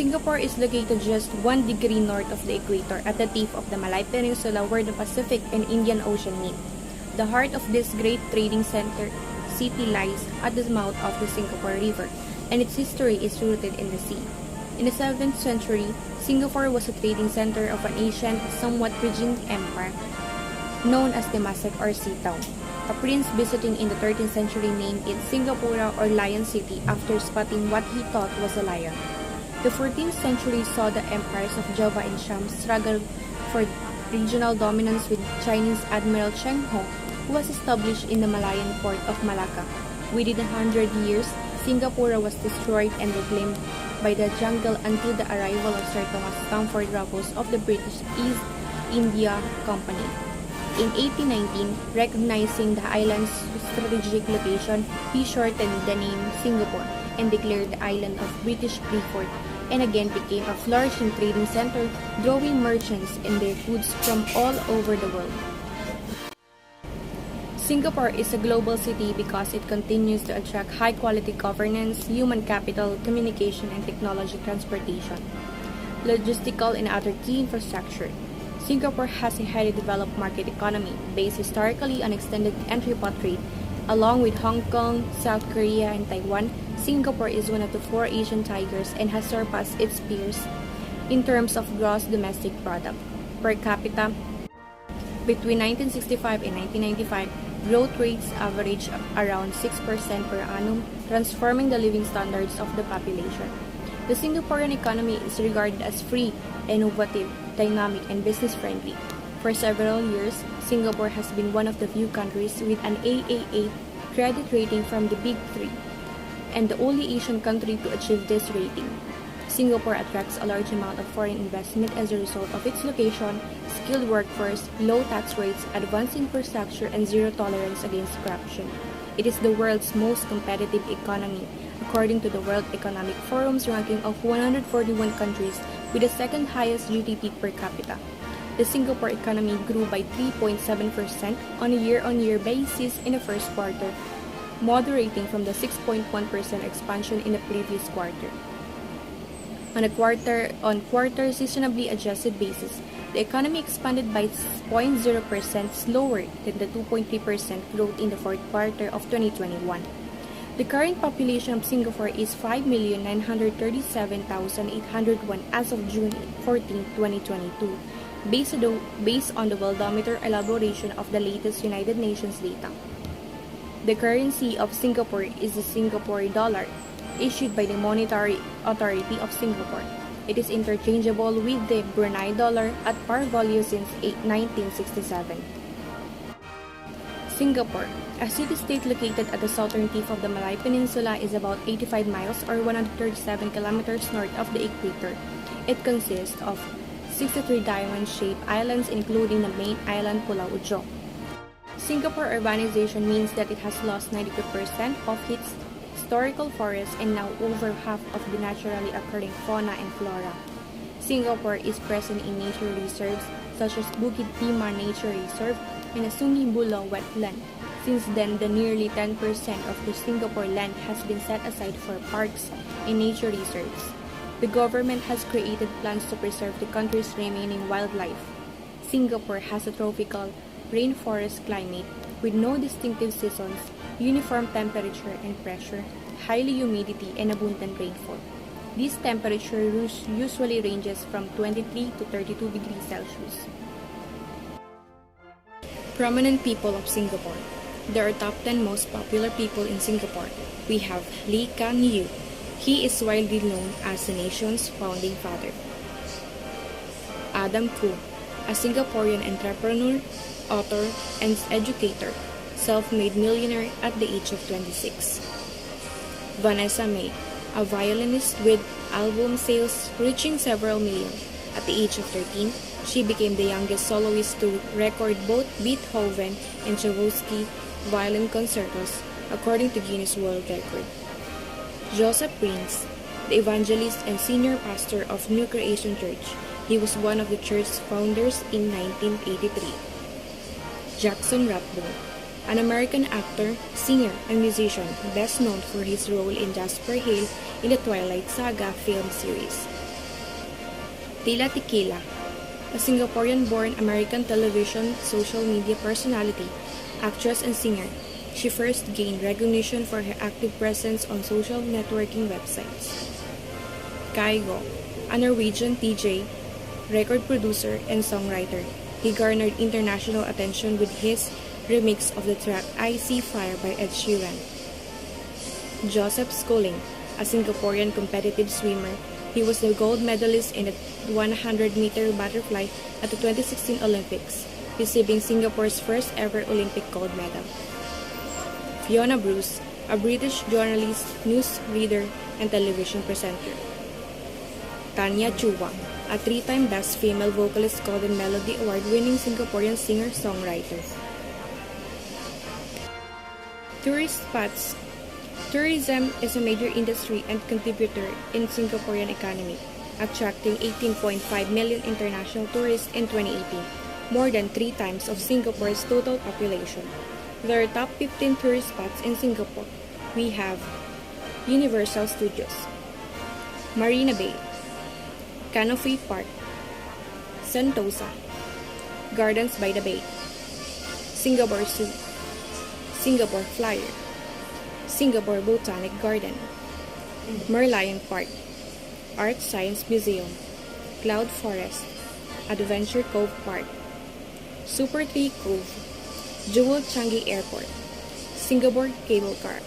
Singapore is located just 1 degree north of the equator at the tip of the Malay Peninsula where the Pacific and Indian Ocean meet. The heart of this great trading city lies at the mouth of the Singapore River, and its history is rooted in the sea. In the 7th century, Singapore was a trading center of an ancient, somewhat regnant empire known as Temasek or Sea Town. A prince visiting in the 13th century named it Singapura or Lion City after spotting what he thought was a lion. The 14th century saw the empires of Java and Sham struggle for regional dominance with Chinese Admiral Cheng Ho, who was established in the Malayan port of Malacca. Within 100 years, Singapura was destroyed and reclaimed by the jungle until the arrival of Sir Thomas Stamford Raffles of the British East India Company. In 1819, recognizing the island's strategic location, he shortened the name Singapore and declared the island of British Freeport, and again became a flourishing trading center, drawing merchants and their goods from all over the world. Singapore is a global city because it continues to attract high-quality governance, human capital, communication, and technology transportation, logistical, and other key infrastructure. Singapore has a highly developed market economy based historically on extended entrepot trade. Along with Hong Kong, South Korea, and Taiwan, Singapore is one of the 4 Asian tigers and has surpassed its peers in terms of gross domestic product. Per capita, between 1965 and 1995, growth rates averaged around 6% per annum, transforming the living standards of the population. The Singaporean economy is regarded as free, innovative, dynamic, and business-friendly. For several years, Singapore has been one of the few countries with an AA8 credit rating from the Big Three, and the only Asian country to achieve this rating. Singapore attracts a large amount of foreign investment as a result of its location, skilled workforce, low tax rates, advanced infrastructure, and zero tolerance against corruption. It is the world's most competitive economy, according to the World Economic Forum's ranking of 141 countries with the second highest GDP per capita. The Singapore economy grew by 3.7% on a year-on-year basis in the first quarter, moderating from the 6.1% expansion in the previous quarter. On a quarter-on-quarter seasonably adjusted basis, the economy expanded by 0.0% slower than the 2.3% growth in the fourth quarter of 2021. The current population of Singapore is 5,937,801 as of June 14, 2022, based on the Worldometer elaboration of the latest United Nations data. The currency of Singapore is the Singapore dollar, issued by the Monetary Authority of Singapore. It is interchangeable with the Brunei dollar at par value since 1967. Singapore, a city-state located at the southern tip of the Malay Peninsula, is about 85 miles or 137 kilometers north of the equator. It consists of 63 diamond-shaped islands, including the main island Pulau Ujong. Singapore urbanization means that it has lost 92% of its historical forests and now over half of the naturally occurring fauna and flora. Singapore is present in nature reserves such as Bukit Timah Nature Reserve and the Sungai Buloh wetland. Since then, the nearly 10% of the Singapore land has been set aside for parks and nature reserves. The government has created plans to preserve the country's remaining wildlife. Singapore has a tropical rainforest climate with no distinctive seasons, uniform temperature and pressure, high humidity, and abundant rainfall. This temperature usually ranges from 23 to 32 degrees Celsius. Prominent people of Singapore. There are top 10 most popular people in Singapore. We have Lee Kuan Yew. He is widely known as the nation's founding father. Adam Khoo, a Singaporean entrepreneur, author, and educator, self-made millionaire at the age of 26. Vanessa Mae, a violinist with album sales reaching several million. At the age of 13, she became the youngest soloist to record both Beethoven and Tchaikovsky violin concertos, according to Guinness World Record. Joseph Prince, the evangelist and senior pastor of New Creation Church. He was one of the church's founders in 1983. Jackson Rathbone, an American actor, singer, and musician best known for his role in Jasper Hale in the Twilight Saga film series. Tila Tequila, a Singaporean-born American television social media personality, actress and singer. She first gained recognition for her active presence on social networking websites. Kygo, a Norwegian DJ, record producer, and songwriter. He garnered international attention with his remix of the track I See Fire by Ed Sheeran. Joseph Schooling, a Singaporean competitive swimmer. He was the gold medalist in the 100-meter butterfly at the 2016 Olympics, receiving Singapore's first ever Olympic gold medal. Fiona Bruce, a British journalist, news reader, and television presenter. Tanya Chua, a three-time Best Female Vocalist Golden Melody Award-winning Singaporean singer-songwriter. Tourist spots. Tourism is a major industry and contributor in Singaporean economy, attracting 18.5 million international tourists in 2018, more than 3 times of Singapore's total population. There are top 15 tourist spots in Singapore. We have Universal Studios, Marina Bay, Canopy Park, Sentosa, Gardens by the Bay, Singapore Zoo, Singapore Flyer, Singapore Botanic Garden, Merlion Park, Art Science Museum, Cloud Forest, Adventure Cove Park, Super Tree Cove, Jewel Changi Airport, Singapore Cable Car,